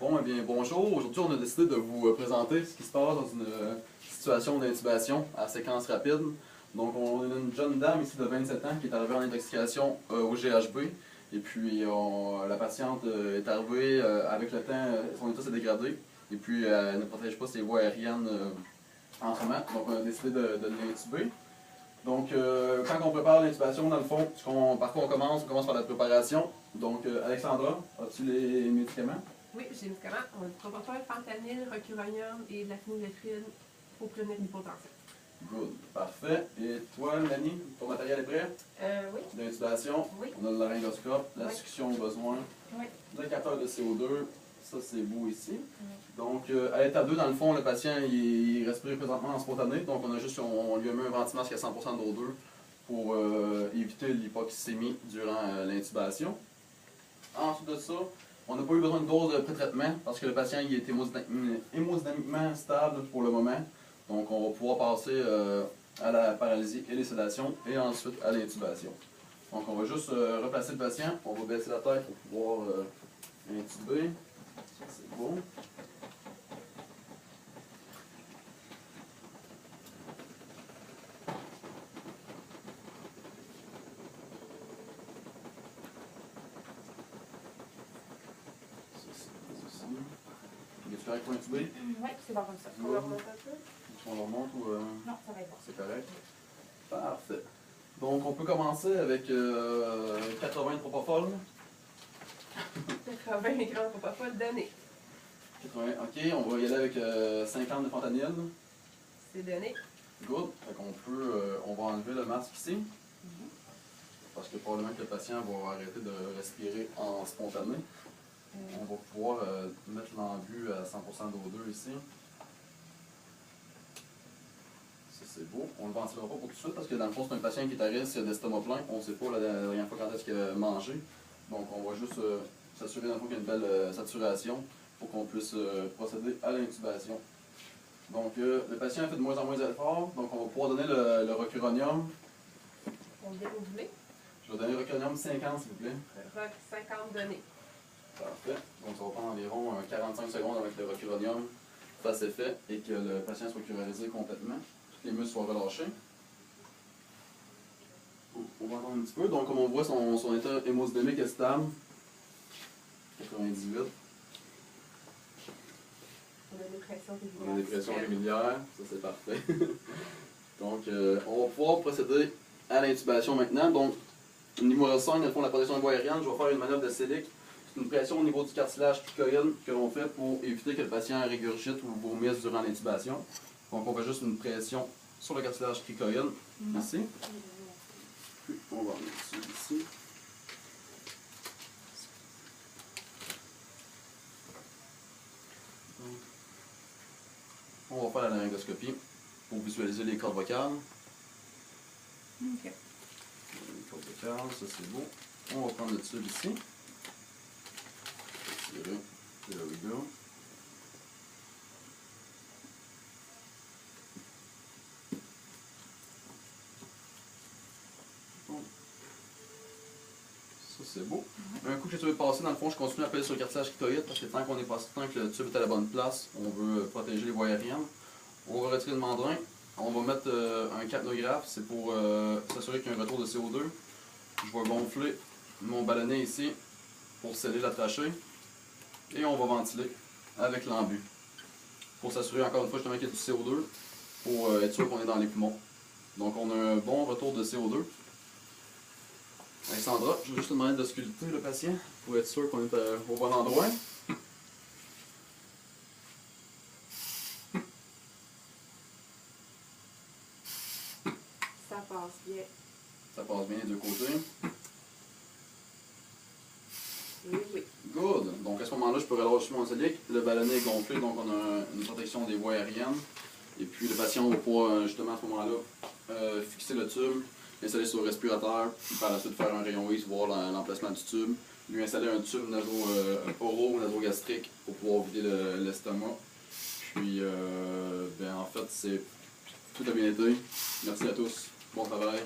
Bon, eh bien, bonjour. Aujourd'hui, on a décidé de vous présenter ce qui se passe dans une situation d'intubation à séquence rapide. Donc, on a une jeune dame ici de 27 ans qui est arrivée en intoxication au GHB. Et puis, la patiente est arrivée avec le temps, son état s'est dégradé. Et puis, elle ne protège pas ses voies aériennes en ce moment. Donc, on a décidé de l'intuber. Donc, quand on prépare l'intubation, dans le fond, par quoi on commence par la préparation. Donc, Alexandra, as-tu les médicaments? Oui, j'ai les médicaments. On a du propofol, fentanyl, rocuronium et de la phényléphrine pour prévenir l'hypotension. Good. Parfait. Et toi, Mélanie, ton matériel est prêt? Oui. L'intubation. Oui. On a le laryngoscope, la Oui. succion au besoin, Oui. le capteur de CO2. Ça, c'est beau ici. Oui. Donc, à l'étape 2, dans le fond, le patient il respire présentement en spontané. Donc, on lui a mis un ventimasque à 100% d'O2 pour éviter l'hypoxémie durant l'intubation. Ensuite de ça, on n'a pas eu besoin de dose de pré-traitement parce que le patient il est hémodynamiquement stable pour le moment. Donc, on va pouvoir passer à la paralysie et les sédations et ensuite à l'intubation. Donc, on va juste replacer le patient. On va baisser la tête pour pouvoir intuber. Ça, c'est bon. Es-tu correct pour intuber? Oui, c'est bon comme ça. On le remonte un peu? On le remonte ou... Non, ça va être bon. C'est correct? Parfait. Donc, on peut commencer avec 80 de propofol. 80 mg de propofol donné. 80, ok. On va y aller avec 50 de fentanyl. C'est donné. Good. Fait qu'on peut... on va enlever le masque ici. Parce que probablement que le patient va arrêter de respirer en spontané. On va pouvoir mettre l'embu à 100% d'O2 ici. Ça, c'est beau. On ne le ventilera pas pour tout de suite parce que dans le fond, c'est un patient qui est à risque d'estomac plein. On ne sait pas la dernière fois quand est-ce qu'il a mangé. Donc, on va juste s'assurer qu'il y a une belle saturation pour qu'on puisse procéder à l'intubation. Donc, le patient fait de moins en moins d'efforts. Donc, on va pouvoir donner le rocuronium. Combien vous voulez? Je vais donner le rocuronium 50, s'il vous plaît. Roc 50 donné. Parfait. Donc, ça va prendre environ 45 secondes avec le rocuronium fasse effet et que le patient soit curarisé complètement. Que les muscles soient relâchés. On va attendre un petit peu. Donc, comme on voit, son état hémodynamique est stable. 98. On a des pressions régulières. On a des pressions régulières. Ça, c'est parfait. Donc, on va pouvoir procéder à l'intubation maintenant. Donc, numéro 5, dans le fond, la protection de voie aérienne, je vais faire une manœuvre de Selic. C'est une pression au niveau du cartilage cricoïde que l'on fait pour éviter que le patient régurgite ou vomisse durant l'intubation. Donc, on fait juste une pression sur le cartilage cricoïde, ici. Puis, on va en mettre ça ici. On va faire la laryngoscopie pour visualiser les cordes vocales. OK. Les cordes vocales, ça c'est beau. On va prendre le tube ici. Tirer. There we go. Bon. Ça c'est beau. Un coup que le tube est passé, dans le fond, je continue à appuyer sur le cartilage cricoïde parce que tant qu'on est passé, tant que le tube est à la bonne place, on veut protéger les voies aériennes. On va retirer le mandrin. On va mettre un capnographe, c'est pour s'assurer qu'il y a un retour de CO2. Je vais gonfler mon ballonnet ici pour sceller la trachée. Et on va ventiler avec l'embu. Pour s'assurer encore une fois justement qu'il y a du CO2, pour être sûr qu'on est dans les poumons. Donc on a un bon retour de CO2. Alexandra, je vais juste te demander de sculpter le patient pour être sûr qu'on est au bon endroit. Ça passe bien. Ça passe bien des deux côtés. Oui, oui. Good! Donc à ce moment-là, je peux relâcher mon Selic. Le ballonnet est gonflé, donc on a une protection des voies aériennes. Et puis le patient va pouvoir justement à ce moment-là fixer le tube, l'installer sur le respirateur, puis par la suite faire un rayon X, voir l'emplacement du tube, lui installer un tube oro ou nasogastrique pour pouvoir vider l'estomac. Puis en fait, tout a bien été. Merci à tous. Bon travail.